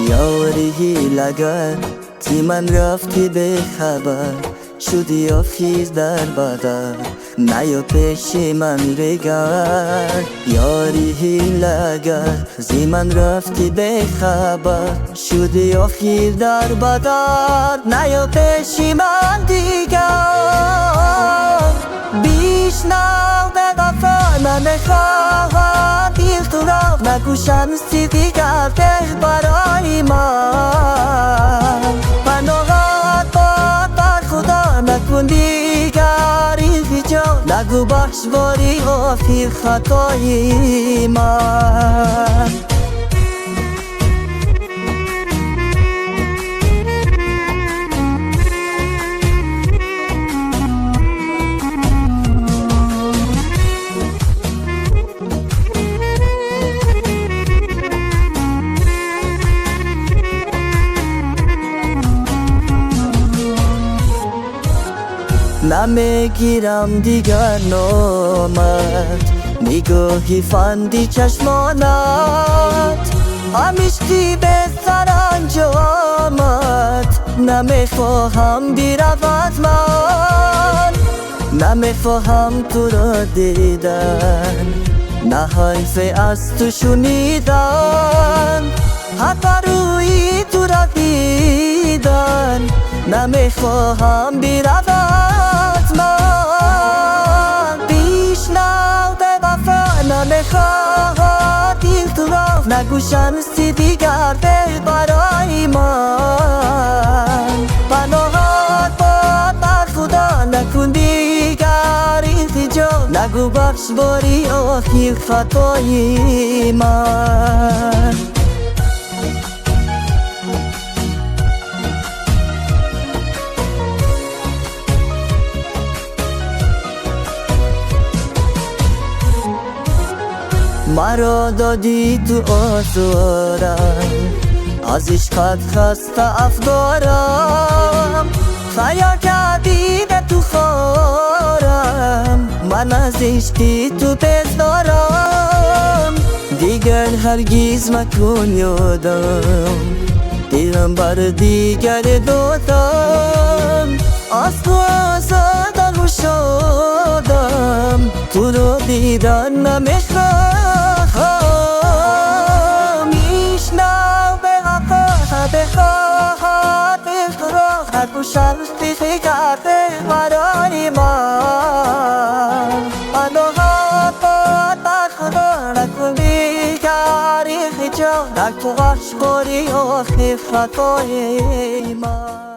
یاری هیلگر زی من رفتی به خبر شدی آفیز در بدر نیا پیش من بگرد یاری هیلگر زی من رفتی به خبر شدی آفیز در بدر نیا پیش من دیگر بیشنو به وفا نمیخواهد بیختراف نگو شمسی دیگر به برای من پناهت باد بر خدا نکن دیگر این فیجا نگو بخش باری غافیر خطای من نمیگیرم دیگر نامت نگاهی فندی چشمانت همیشگی به سرانجامت نمیخواهم بیرود من نمیخواهم تو را دیدن نه حرف از تو شنیدن حتی روی تو را دیدن نمیخواهم بیرود من بیشنو به وفا نمیخواهد ایلتراف نگو شمسی دیگر به برای من پناهت باد بر خدا نکن دیگر التجا نگو بخش باری آخیر خطای من مرا دادی تو آزارم از عشقت خسته افکارم خیال کردی به تو خارم من از عشقی تو بیزارم دیگر هرگز مکن یادم دلم بر دیگر دادم از تو آزادم و شادم تو رو دیدن نمیخوام میشنو به وفا بخواهد بخواهد و شمسی کرده برای من پناهت باد بر خدا نکن دیگر خجالت تو غش باری آخر خطای من